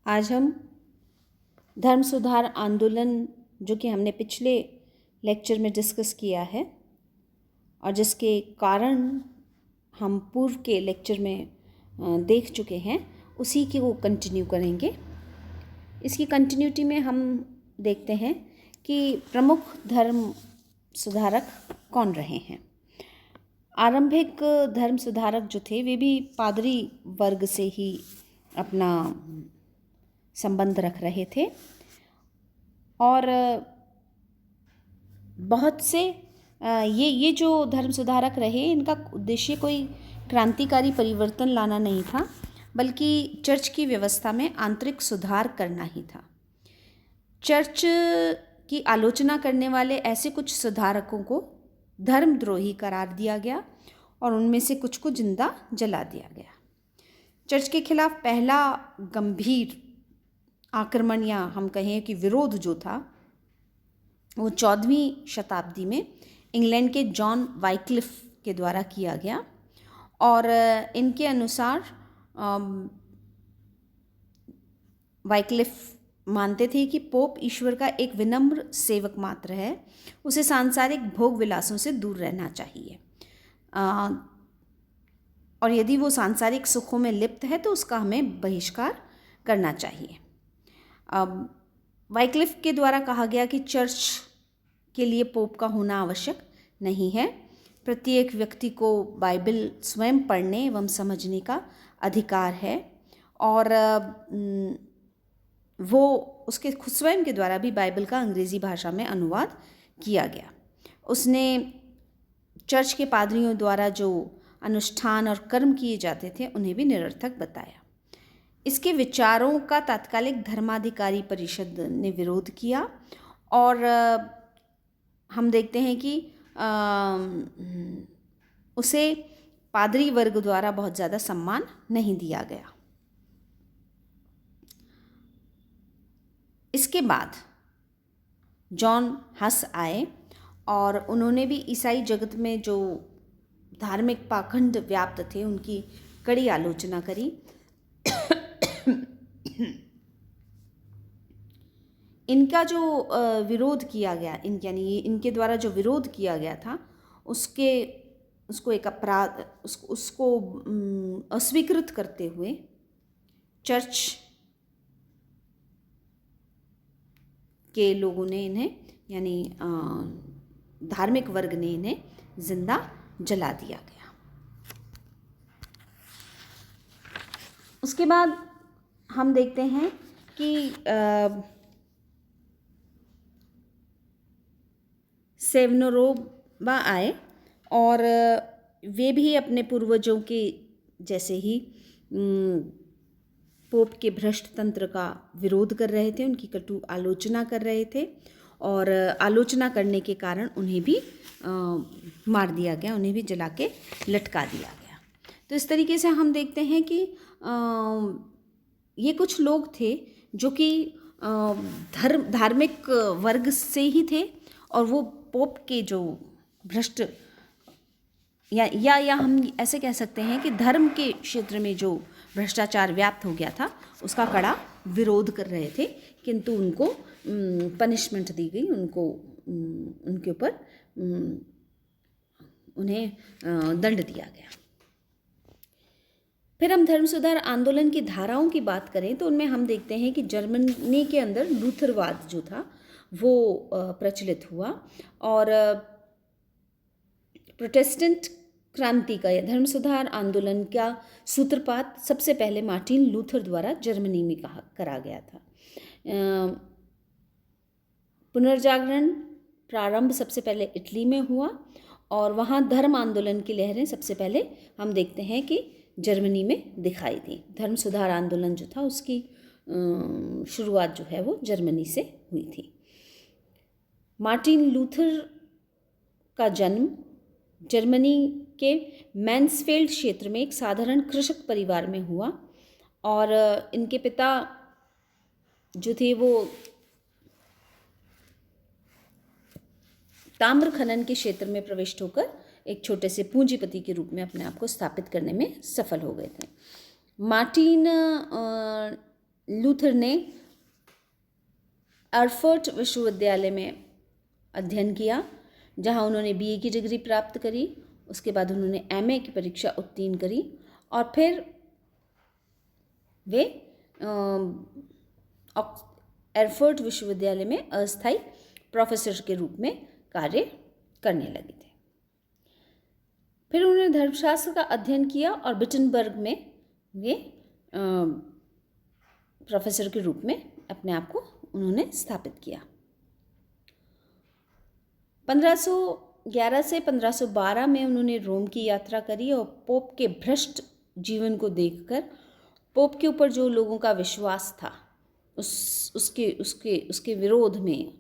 आज हम धर्म सुधार आंदोलन जो कि हमने पिछले लेक्चर में डिस्कस किया है और जिसके कारण हम पूर्व के लेक्चर में देख चुके हैं, उसी की वो कंटिन्यू करेंगे। इसकी कंटिन्यूटी में हम देखते हैं कि प्रमुख धर्म सुधारक कौन रहे हैं। आरंभिक धर्म सुधारक जो थे वे भी पादरी वर्ग से ही अपना संबंध रख रहे थे और बहुत से ये जो धर्म सुधारक रहे, इनका उद्देश्य कोई क्रांतिकारी परिवर्तन लाना नहीं था, बल्कि चर्च की व्यवस्था में आंतरिक सुधार करना ही था। चर्च की आलोचना करने वाले ऐसे कुछ सुधारकों को धर्मद्रोही करार दिया गया और उनमें से कुछ को जिंदा जला दिया गया। चर्च के खिलाफ पहला गंभीर आक्रमण या हम कहें कि विरोध जो था, वो 14वीं शताब्दी में इंग्लैंड के जॉन वाइक्लिफ के द्वारा किया गया और इनके अनुसार वाइक्लिफ मानते थे कि पोप ईश्वर का एक विनम्र सेवक मात्र है, उसे सांसारिक भोग विलासों से दूर रहना चाहिए और यदि वो सांसारिक सुखों में लिप्त है तो उसका हमें बहिष्कार करना चाहिए। वाइक्लिफ के द्वारा कहा गया कि चर्च के लिए पोप का होना आवश्यक नहीं है। प्रत्येक व्यक्ति को बाइबल स्वयं पढ़ने एवं समझने का अधिकार है और वो उसके खुद स्वयं के द्वारा भी बाइबल का अंग्रेज़ी भाषा में अनुवाद किया गया। उसने चर्च के पादरियों द्वारा जो अनुष्ठान और कर्म किए जाते थे उन्हें भी निरर्थक बताया। इसके विचारों का तात्कालिक धर्माधिकारी परिषद ने विरोध किया और हम देखते हैं कि उसे पादरी वर्ग द्वारा बहुत ज़्यादा सम्मान नहीं दिया गया। इसके बाद जॉन हस आए और उन्होंने भी ईसाई जगत में जो धार्मिक पाखंड व्याप्त थे उनकी कड़ी आलोचना करी। इनका जो विरोध किया गया, यानी इनके द्वारा जो विरोध किया गया था उसको एक अपराध, उसको अस्वीकृत करते हुए चर्च के लोगों ने इन्हें, यानी धार्मिक वर्ग ने इन्हें जिंदा जला दिया गया। उसके बाद हम देखते हैं कि सेवनोरोबा आए और वे भी अपने पूर्वजों के जैसे ही पोप के भ्रष्ट तंत्र का विरोध कर रहे थे, उनकी कटु आलोचना कर रहे थे और आलोचना करने के कारण उन्हें भी मार दिया गया, उन्हें भी जला के लटका दिया गया। तो इस तरीके से हम देखते हैं कि ये कुछ लोग थे जो कि धार्मिक वर्ग से ही थे और वो पोप के जो भ्रष्ट या हम ऐसे कह सकते हैं कि धर्म के क्षेत्र में जो भ्रष्टाचार व्याप्त हो गया था उसका कड़ा विरोध कर रहे थे, किंतु उनको पनिशमेंट दी गई, उनके ऊपर उन्हें दंड दिया गया। फिर हम धर्म सुधार आंदोलन की धाराओं की बात करें तो उनमें हम देखते हैं कि जर्मनी के अंदर लूथरवाद जो था वो प्रचलित हुआ और प्रोटेस्टेंट क्रांति का या धर्म सुधार आंदोलन का सूत्रपात सबसे पहले मार्टिन लूथर द्वारा जर्मनी में करा गया था। पुनर्जागरण प्रारंभ सबसे पहले इटली में हुआ और वहाँ धर्म आंदोलन की लहरें सबसे पहले हम देखते हैं कि जर्मनी में दिखाई दी। धर्म सुधार आंदोलन जो था उसकी शुरुआत जो है वो जर्मनी से हुई थी। मार्टिन लूथर का जन्म जर्मनी के मैन्सफेल्ड क्षेत्र में एक साधारण कृषक परिवार में हुआ और इनके पिता जो थे वो ताम्र खनन के क्षेत्र में प्रविष्ट होकर एक छोटे से पूंजीपति के रूप में अपने आप को स्थापित करने में सफल हो गए थे। मार्टिन लूथर ने एर्फर्ट विश्वविद्यालय में अध्ययन किया, जहां उन्होंने बीए की डिग्री प्राप्त करी। उसके बाद उन्होंने एमए की परीक्षा उत्तीर्ण करी और फिर वे एर्फर्ट विश्वविद्यालय में अस्थायी प्रोफेसर के रूप में कार्य करने लगे थे। फिर उन्होंने धर्मशास्त्र का अध्ययन किया और विटनबर्ग में वे प्रोफेसर के रूप में अपने आप को उन्होंने स्थापित किया। 1511 से 1512 में उन्होंने रोम की यात्रा करी और पोप के भ्रष्ट जीवन को देखकर पोप के ऊपर जो लोगों का विश्वास था उसके विरोध में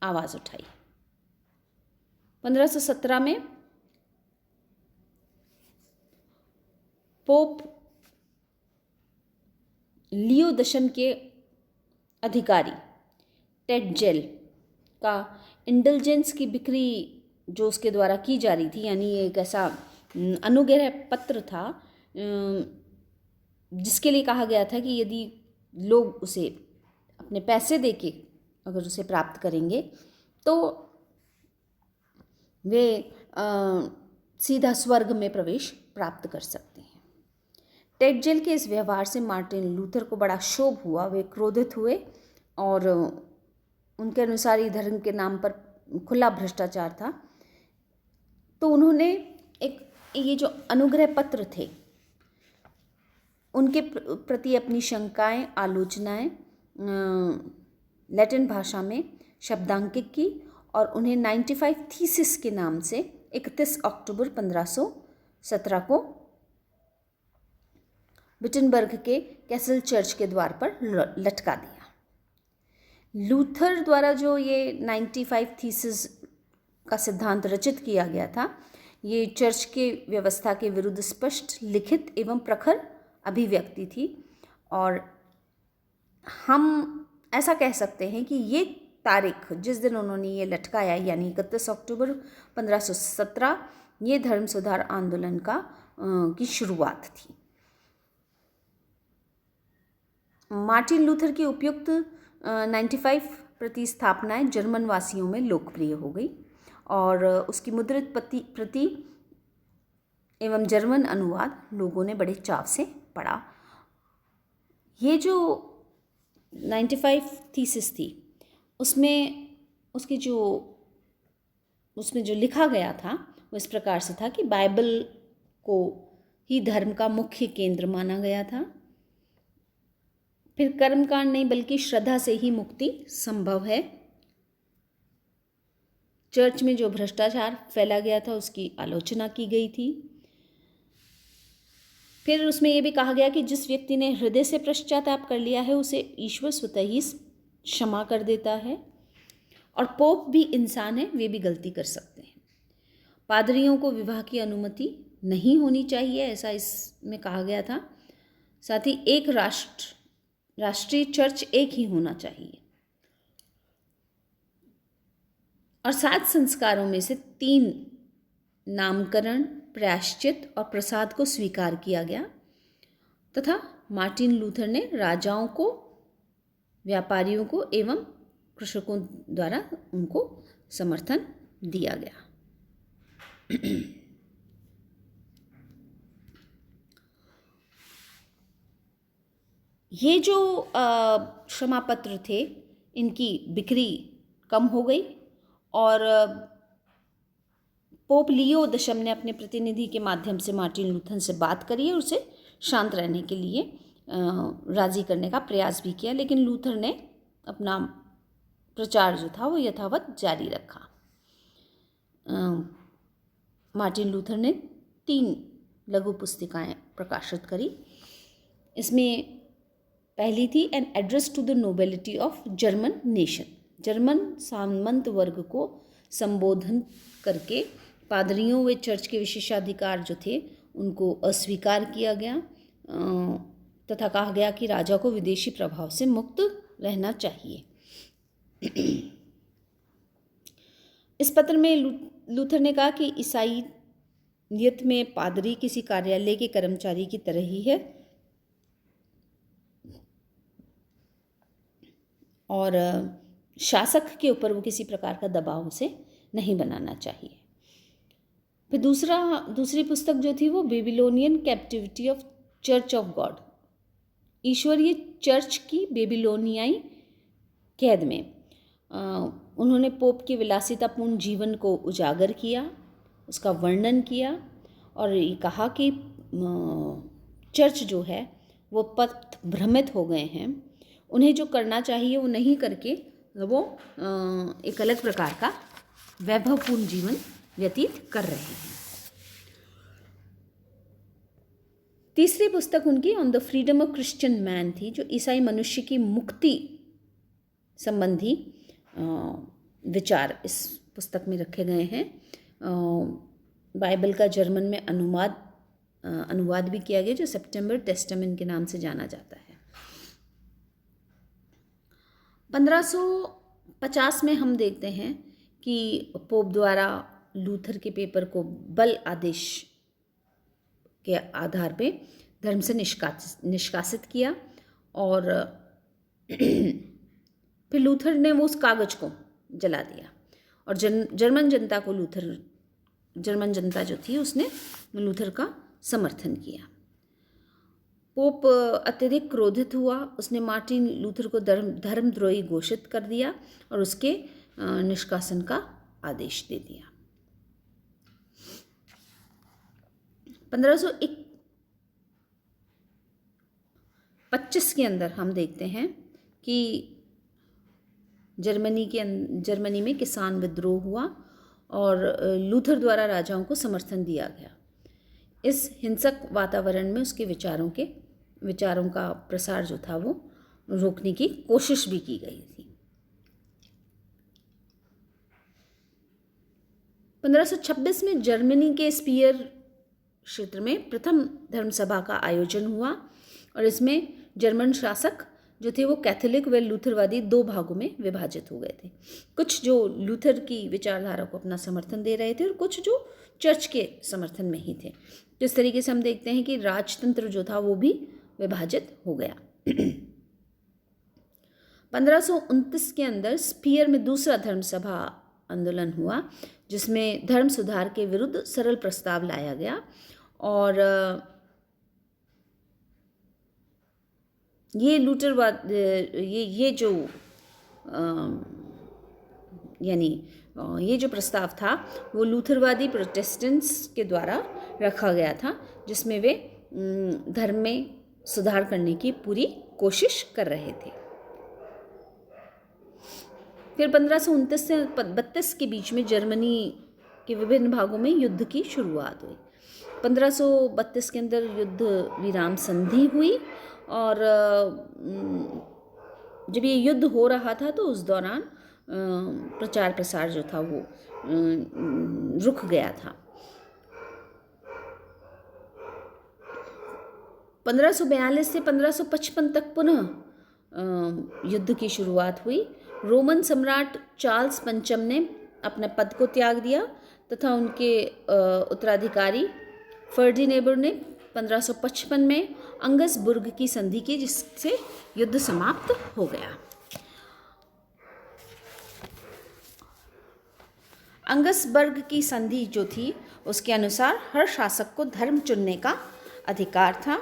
आवाज़ उठाई। 1517 में पोप लियो दशम के अधिकारी टेडजेल का इंडल्जेंस की बिक्री जो उसके द्वारा की जा रही थी, यानी एक ऐसा अनुग्रह पत्र था जिसके लिए कहा गया था कि यदि लोग उसे अपने पैसे देके अगर उसे प्राप्त करेंगे तो वे सीधा स्वर्ग में प्रवेश प्राप्त कर सकते हैं। टेडजेल के इस व्यवहार से मार्टिन लूथर को बड़ा क्षोभ हुआ। वे क्रोधित हुए और उनके अनुसार ये धर्म के नाम पर खुला भ्रष्टाचार था। तो उन्होंने ये जो अनुग्रह पत्र थे उनके प्रति अपनी शंकाएं, आलोचनाएं लैटिन भाषा में शब्दांकित की और उन्हें 95 थीसिस के नाम से 31 अक्टूबर 1517 को विटनबर्ग के कैसल चर्च के द्वार पर लटका दिया। लूथर द्वारा जो ये 95 थीसिस का सिद्धांत रचित किया गया था, ये चर्च के व्यवस्था के विरुद्ध स्पष्ट, लिखित एवं प्रखर अभिव्यक्ति थी। और हम ऐसा कह सकते हैं कि ये तारीख जिस दिन उन्होंने ये लटकाया, यानी 31 अक्टूबर 1517, ये धर्म सुधार आंदोलन की शुरुआत थी। मार्टिन लूथर की उपयुक्त 95 प्रतिस्थापनाएं जर्मन वासियों में लोकप्रिय हो गई और उसकी मुद्रित प्रति एवं जर्मन अनुवाद लोगों ने बड़े चाव से पढ़ा। ये जो 95 थीसिस थी उसमें जो लिखा गया था वो इस प्रकार से था कि बाइबल को ही धर्म का मुख्य केंद्र माना गया था। फिर कर्मकांड नहीं बल्कि श्रद्धा से ही मुक्ति संभव है। चर्च में जो भ्रष्टाचार फैला गया था उसकी आलोचना की गई थी। फिर उसमें यह भी कहा गया कि जिस व्यक्ति ने हृदय से पश्चाताप कर लिया है उसे ईश्वर स्वतः ही क्षमा कर देता है और पोप भी इंसान है, वे भी गलती कर सकते हैं। पादरियों को विवाह की अनुमति नहीं होनी चाहिए, ऐसा इसमें कहा गया था। साथ ही एक राष्ट्रीय चर्च एक ही होना चाहिए और 7 संस्कारों में से 3 नामकरण, प्रायश्चित और प्रसाद को स्वीकार किया गया तथा मार्टिन लूथर ने राजाओं को, व्यापारियों को एवं कृषकों द्वारा उनको समर्थन दिया गया। ये जो क्षमा पत्र थे इनकी बिक्री कम हो गई और पोप लियो दशम ने अपने प्रतिनिधि के माध्यम से मार्टिन लूथर से बात करी और उसे शांत रहने के लिए राज़ी करने का प्रयास भी किया, लेकिन लूथर ने अपना प्रचार जो था वो यथावत जारी रखा। मार्टिन लूथर ने 3 लघु पुस्तिकाएं प्रकाशित करी। इसमें पहली थी an address to the nobility of German nation. German सामंत वर्ग को संबोधन करके पादरियों व चर्च के विशेषाधिकार जो थे उनको अस्वीकार किया गया तथा कहा गया कि राजा को विदेशी प्रभाव से मुक्त रहना चाहिए। इस पत्र में लूथर ने कहा कि ईसाईयत में पादरी किसी कार्यालय के कर्मचारी की तरह ही है। और शासक के ऊपर वो किसी प्रकार का दबाव उसे नहीं बनाना चाहिए। फिर दूसरी पुस्तक जो थी वो Babylonian captivity of church of God, ईश्वरीय चर्च की बेबीलोनियाई कैद में उन्होंने पोप के विलासितापूर्ण जीवन को उजागर किया, उसका वर्णन किया और ये कहा कि चर्च जो है वो पथ भ्रमित हो गए हैं, उन्हें जो करना चाहिए वो नहीं करके वो एक अलग प्रकार का वैभवपूर्ण जीवन व्यतीत कर रहे हैं। तीसरी पुस्तक उनकी on the freedom of Christian man थी, जो ईसाई मनुष्य की मुक्ति संबंधी विचार इस पुस्तक में रखे गए हैं। बाइबल का जर्मन में अनुवाद भी किया गया, जो सितंबर टेस्टामेंट के नाम से जाना जाता है। 1550 में हम देखते हैं कि पोप द्वारा लूथर के पेपर को बल आदेश के आधार पे धर्म से निष्कासित किया और फिर लूथर ने वो उस कागज को जला दिया और जर्मन जनता जो थी उसने लूथर का समर्थन किया। पोप अत्यधिक क्रोधित हुआ, उसने मार्टिन लूथर को धर्मद्रोही घोषित कर दिया और उसके निष्कासन का आदेश दे दिया। 1525 के अंदर हम देखते हैं कि जर्मनी में किसान विद्रोह हुआ और लूथर द्वारा राजाओं को समर्थन दिया गया। इस हिंसक वातावरण में उसके विचारों का प्रसार जो था वो रोकने की कोशिश भी की गई थी। 1526 में जर्मनी के स्पीयर क्षेत्र में प्रथम धर्मसभा का आयोजन हुआ और इसमें जर्मन शासक जो थे वो कैथोलिक व लूथरवादी दो भागों में विभाजित हो गए थे। कुछ जो लूथर की विचारधारा को अपना समर्थन दे रहे थे और कुछ जो चर्च के समर्थन में ही थे। तो इस तरीके से हम देखते हैं कि राजतंत्र जो था वो भी विभाजित हो गया। 1529 के अंदर स्पीयर में दूसरा धर्मसभा आंदोलन हुआ, जिसमें धर्म सुधार के विरुद्ध सरल प्रस्ताव लाया गया और ये लूथरवाद ये जो प्रस्ताव था वो लूथरवादी प्रोटेस्टेंट्स के द्वारा रखा गया था, जिसमें वे धर्म में सुधार करने की पूरी कोशिश कर रहे थे। फिर 1529 से 32 के बीच में जर्मनी के विभिन्न भागों में युद्ध की शुरुआत हुई। 1532 के अंदर युद्ध विराम संधि हुई और जब ये युद्ध हो रहा था तो उस दौरान प्रचार प्रसार जो था वो रुक गया था। 1542 से 1555 तक पुनः युद्ध की शुरुआत हुई। रोमन सम्राट चार्ल्स पंचम ने अपने पद को त्याग दिया तथा उनके उत्तराधिकारी फर्डिनेबर ने 1555 में अंगसबुर्ग की संधि की, जिससे युद्ध समाप्त हो गया। अंगसबर्ग की संधि जो थी उसके अनुसार हर शासक को धर्म चुनने का अधिकार था।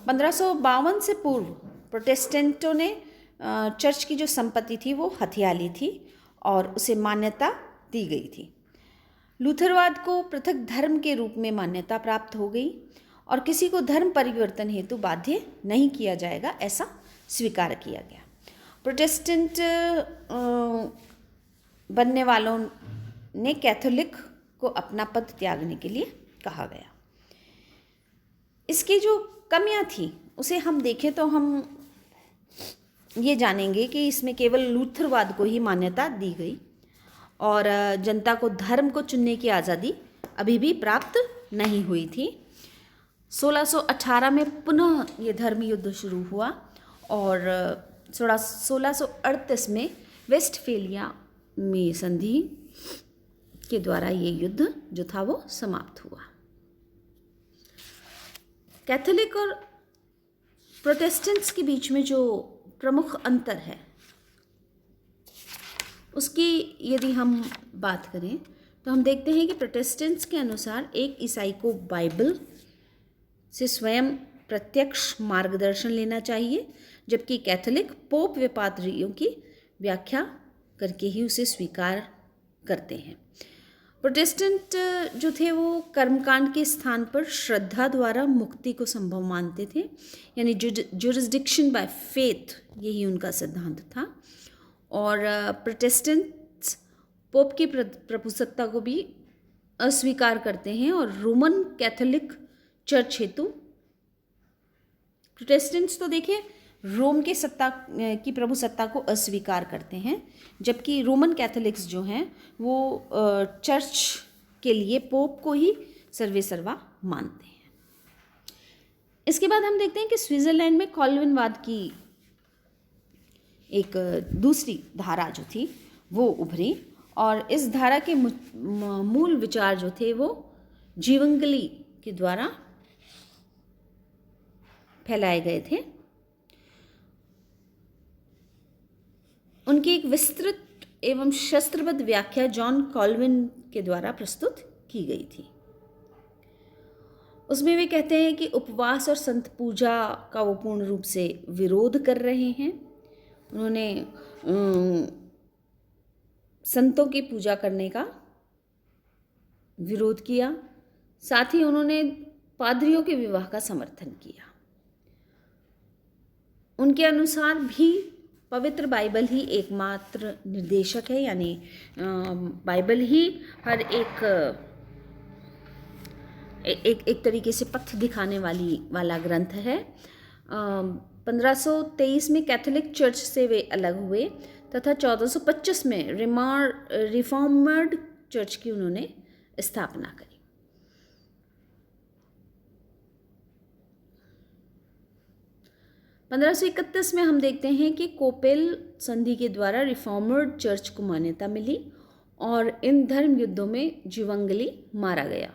1552 से पूर्व प्रोटेस्टेंटों ने चर्च की जो संपत्ति थी वो हथिया ली थी और उसे मान्यता दी गई थी। लूथरवाद को पृथक धर्म के रूप में मान्यता प्राप्त हो गई और किसी को धर्म परिवर्तन हेतु बाध्य नहीं किया जाएगा, ऐसा स्वीकार किया गया। प्रोटेस्टेंट बनने वालों ने कैथोलिक को अपना पद त्यागने के लिए कहा गया। इसकी जो कमियां थी उसे हम देखें तो हम ये जानेंगे कि इसमें केवल लूथरवाद को ही मान्यता दी गई और जनता को धर्म को चुनने की आज़ादी अभी भी प्राप्त नहीं हुई थी। 1618 में पुनः ये धर्म युद्ध शुरू हुआ और 1638 में वेस्टफेलिया में संधि के द्वारा ये युद्ध जो था वो समाप्त हुआ। कैथोलिक और प्रोटेस्टेंट्स के बीच में जो प्रमुख अंतर है उसकी यदि हम बात करें तो हम देखते हैं कि प्रोटेस्टेंट्स के अनुसार एक ईसाई को बाइबल से स्वयं प्रत्यक्ष मार्गदर्शन लेना चाहिए, जबकि कैथोलिक पोप व पादरियों की व्याख्या करके ही उसे स्वीकार करते हैं। प्रोटेस्टेंट जो थे वो कर्मकांड के स्थान पर श्रद्धा द्वारा मुक्ति को संभव मानते थे, यानी जुरिस्डिक्शन बाय फेथ, यही उनका सिद्धांत था। और प्रोटेस्टेंट्स पोप की प्रभुसत्ता को भी अस्वीकार करते हैं और रोमन कैथोलिक चर्च हेतु प्रोटेस्टेंट्स तो देखिए रोम के सत्ता की प्रभुसत्ता को अस्वीकार करते हैं, जबकि रोमन कैथोलिक्स जो हैं वो चर्च के लिए पोप को ही सर्वेसर्वा मानते हैं। इसके बाद हम देखते हैं कि स्विट्ज़रलैंड में कॉल्विनवाद की एक दूसरी धारा जो थी वो उभरी, और इस धारा के मूल विचार जो थे वो जीवंगली के द्वारा फैलाए गए थे। उनकी एक विस्तृत एवं शस्त्रबद्ध व्याख्या जॉन कॉल्विन के द्वारा प्रस्तुत की गई थी। उसमें वे कहते हैं कि उपवास और संत पूजा का वो पूर्ण रूप से विरोध कर रहे हैं। उन्होंने संतों की पूजा करने का विरोध किया, साथ ही उन्होंने पादरियों के विवाह का समर्थन किया। उनके अनुसार भी पवित्र बाइबल ही एकमात्र निर्देशक है, यानी बाइबल ही हर एक तरीके से पथ दिखाने वाला ग्रंथ है। 1523 में कैथोलिक चर्च से वे अलग हुए तथा 1425 में रिफॉर्मर्ड चर्च की उन्होंने स्थापना करी। 1531 में हम देखते हैं कि कोपेल संधि के द्वारा रिफॉर्मर्ड चर्च को मान्यता मिली और इन धर्म युद्धों में जीवंगली मारा गया।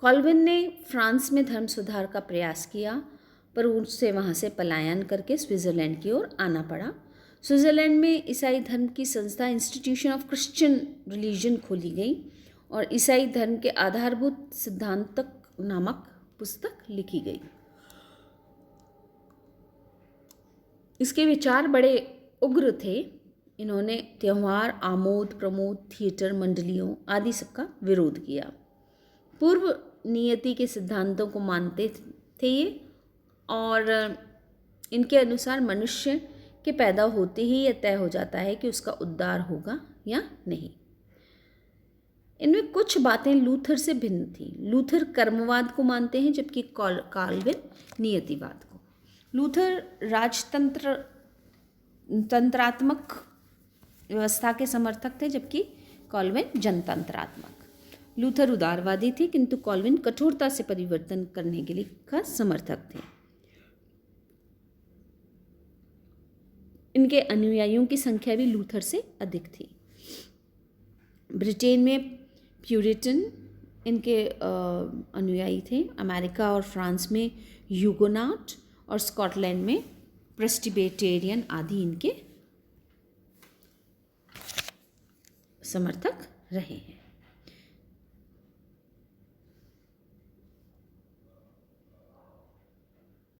कॉल्विन ने फ्रांस में धर्म सुधार का प्रयास किया, पर उससे वहाँ से पलायन करके स्विट्ज़रलैंड की ओर आना पड़ा। स्विट्ज़रलैंड में ईसाई धर्म की संस्था इंस्टीट्यूशन ऑफ क्रिश्चियन रिलीजन खोली गई और ईसाई धर्म के आधारभूत सिद्धांतक नामक पुस्तक लिखी गई। इसके विचार बड़े उग्र थे। इन्होंने त्यौहार, आमोद प्रमोद, थिएटर मंडलियों आदि सबका विरोध किया। पूर्व नियति के सिद्धांतों को मानते थे ये, और इनके अनुसार मनुष्य के पैदा होते ही यह तय हो जाता है कि उसका उद्धार होगा या नहीं। इनमें कुछ बातें लूथर से भिन्न थी। लूथर कर्मवाद को मानते हैं, जबकि कॉल्विन नियतिवाद को। लूथर तंत्रात्मक व्यवस्था के समर्थक थे, जबकि कॉल्विन जनतंत्रात्मक। लूथर उदारवादी थे, किंतु कॉल्विन कठोरता से परिवर्तन करने के लिए का समर्थक थे। इनके अनुयायियों की संख्या भी लूथर से अधिक थी। ब्रिटेन में प्यूरिटन इनके अनुयायी थे। अमेरिका और फ्रांस में ह्यूगोनॉट और स्कॉटलैंड में प्रेस्बिटेरियन आदि इनके समर्थक रहे हैं।